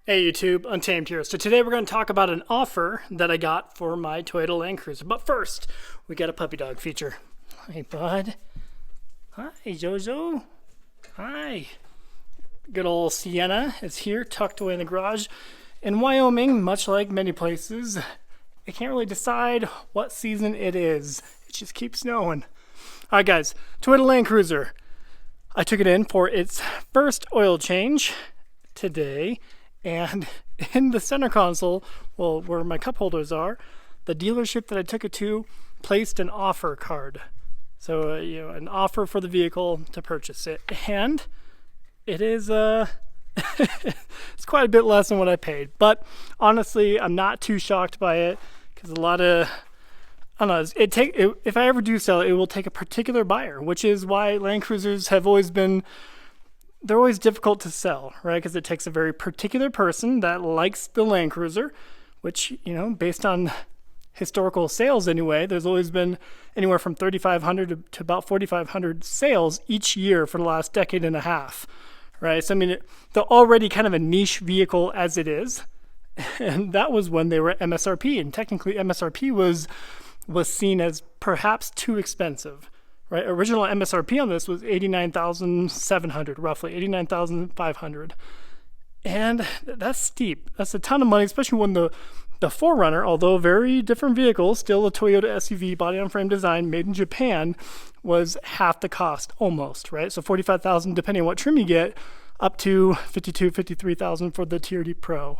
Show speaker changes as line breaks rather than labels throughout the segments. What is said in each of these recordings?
Hey YouTube, Untamed here. So today we're going to talk about an offer that I got for my Toyota Land Cruiser. But first, we got a puppy dog feature. Hey bud. Hi Jojo. Hi. Good old Sienna is here, tucked away in the garage. In Wyoming, much like many places, I can't really decide what season it is. It just keeps snowing. Alright guys, Toyota Land Cruiser. I took it in for its first oil change today. And in the center console, well, where my cup holders are, the dealership that I took it to placed an offer card. So, an offer for the vehicle to purchase it. And it is, it's quite a bit less than what I paid. But honestly, I'm not too shocked by it because a lot of, I don't know, if I ever do sell it, it will take a particular buyer, which is why Land Cruisers have always been, they're always difficult to sell, right? Because it takes a very particular person that likes the Land Cruiser, which, based on historical sales anyway, there's always been anywhere from 3,500 to about 4,500 sales each year for the last decade and a half, right? So, they're already kind of a niche vehicle as it is. And that was when they were at MSRP. And technically MSRP was seen as perhaps too expensive. Right, original MSRP on this was $89,700, roughly $89,500, and that's steep. That's a ton of money, especially when the 4Runner, although very different vehicle, still a Toyota SUV, body-on-frame design, made in Japan, was half the cost almost. Right, so $45,000 depending on what trim you get, up to $52,000, $53,000 for the TRD Pro.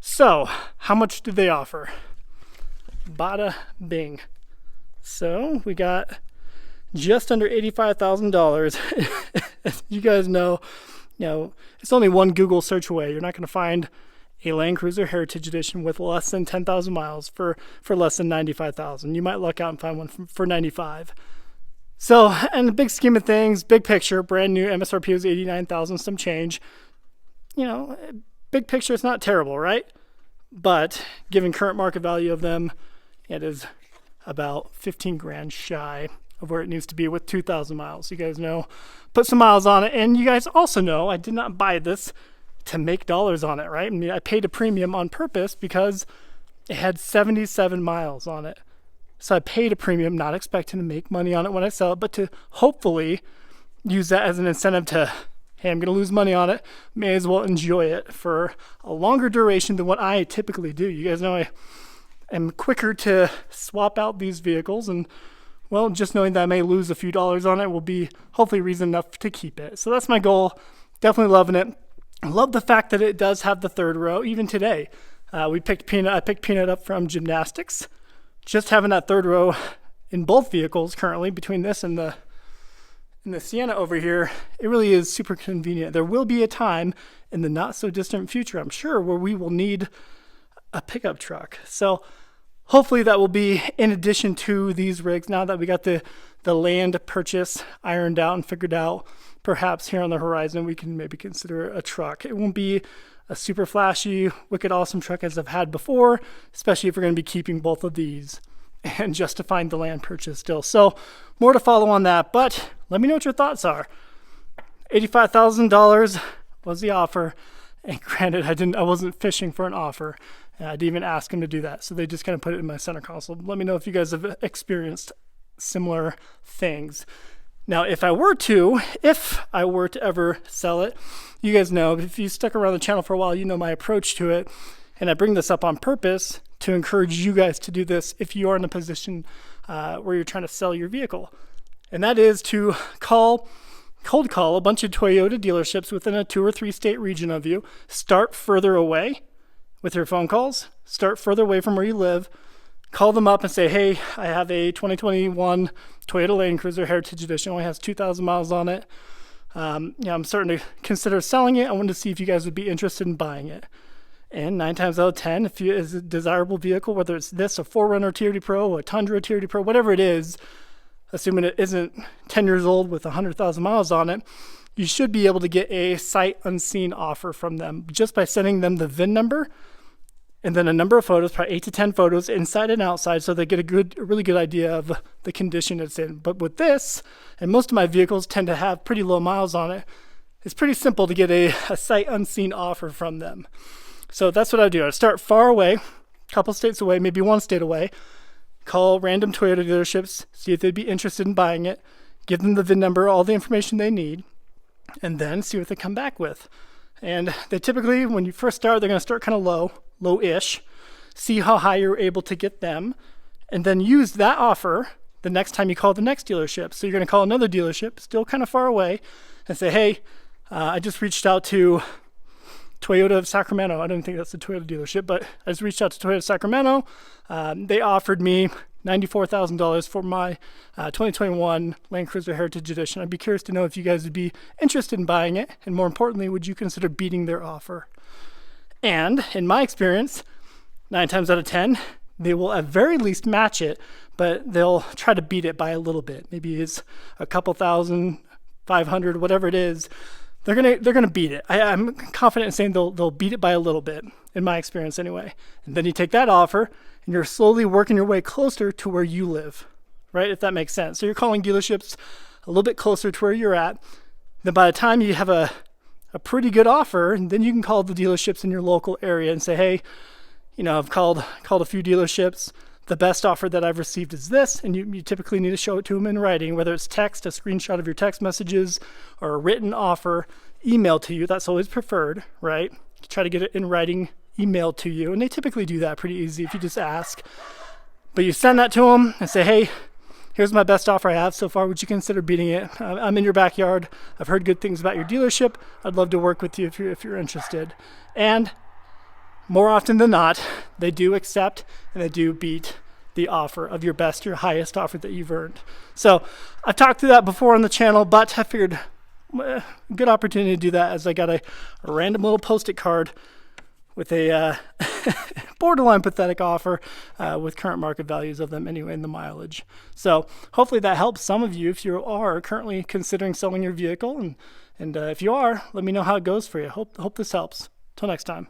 So, how much did they offer? Bada bing. So we got just under $85,000. As you guys know, it's only one Google search away. You're not going to find a Land Cruiser Heritage Edition with less than 10,000 miles for less than $95,000. You might luck out and find one for $95,000. So, in the big scheme of things, big picture, brand new MSRP was $89,000, some change. Big picture, it's not terrible, right? But given current market value of them, it is about 15 grand shy of where it needs to be with 2,000 miles. You guys know, put some miles on it. And you guys also know I did not buy this to make dollars on it, right? I paid a premium on purpose because it had 77 miles on it. So I paid a premium, not expecting to make money on it when I sell it, but to hopefully use that as an incentive to, hey, I'm going to lose money on it. May as well enjoy it for a longer duration than what I typically do. You guys know I am quicker to swap out these vehicles, and well, just knowing that I may lose a few dollars on it will be hopefully reason enough to keep it. So that's my goal. Definitely loving it. I love the fact that it does have the third row. Even today, I picked Peanut up from gymnastics. Just having that third row in both vehicles currently, between this and the Sienna over here, it really is super convenient. There will be a time in the not so distant future, I'm sure, where we will need a pickup truck. So hopefully that will be in addition to these rigs. Now that we got the land purchase ironed out and figured out, perhaps here on the horizon we can maybe consider a truck. It won't be a super flashy, wicked awesome truck as I've had before, especially if we're going to be keeping both of these and justifying the land purchase still. So more to follow on that, but let me know what your thoughts are. $85,000 was the offer, and granted, I wasn't fishing for an offer. I didn't even ask them to do that. So they just kind of put it in my center console. Let me know if you guys have experienced similar things. Now, if I were to ever sell it, you guys know, if you stuck around the channel for a while, you know my approach to it. And I bring this up on purpose to encourage you guys to do this if you are in a position where you're trying to sell your vehicle. And that is to cold call a bunch of Toyota dealerships within a 2 or 3 state region of you. Start further away with your phone calls. Start further away from where you live. Call them up and say, hey, I have a 2021 Toyota Land Cruiser Heritage Edition. It only has 2,000 miles on it. I'm starting to consider selling it. I wanted to see if you guys would be interested in buying it. And 9 times out of 10, if it's a desirable vehicle, whether it's this, a 4Runner TRD Pro, a Tundra TRD Pro, whatever it is, assuming it isn't 10 years old with 100,000 miles on it, you should be able to get a sight unseen offer from them just by sending them the VIN number and then a number of photos, probably 8 to 10 photos inside and outside, so they get a really good idea of the condition it's in. But with this, and most of my vehicles tend to have pretty low miles on it, it's pretty simple to get a sight unseen offer from them. So that's what I do. I start far away, a couple states away, maybe one state away, call random Toyota dealerships, see if they'd be interested in buying it, give them the VIN number, all the information they need, and then see what they come back with. And they typically, when you first start, they're going to start kind of low-ish, see how high you're able to get them, and then use that offer the next time you call the next dealership. So you're going to call another dealership, still kind of far away, and say, hey, I just reached out to Toyota of Sacramento. I don't think that's the Toyota dealership, but I just reached out to Toyota of Sacramento. They offered me $94,000 for my 2021 Land Cruiser Heritage Edition. I'd be curious to know if you guys would be interested in buying it, and more importantly, would you consider beating their offer? And in my experience, 9 times out of 10, they will at very least match it, but they'll try to beat it by a little bit. Maybe it's a couple thousand, 500, whatever it is. They're gonna beat it. I'm confident in saying they'll beat it by a little bit, in my experience anyway. And then you take that offer and you're slowly working your way closer to where you live, right? If that makes sense. So you're calling dealerships a little bit closer to where you're at. Then by the time you have a pretty good offer, and then you can call the dealerships in your local area and say, hey, I've called a few dealerships. The best offer that I've received is this, and you typically need to show it to them in writing, whether it's text, a screenshot of your text messages, or a written offer emailed to you. That's always preferred, right? Try to get it in writing, emailed to you, and they typically do that pretty easy if you just ask. But you send that to them and say, hey, here's my best offer I have so far. Would you consider beating it? I'm in your backyard. I've heard good things about your dealership. I'd love to work with you if you're interested. And more often than not, they do accept and they do beat the offer of your highest offer that you've earned. So I've talked through that before on the channel, but I figured good opportunity to do that as I got a random little Post-it card with a borderline pathetic offer with current market values of them anyway in the mileage. So hopefully that helps some of you if you are currently considering selling your vehicle. And if you are, let me know how it goes for you. Hope this helps. Till next time.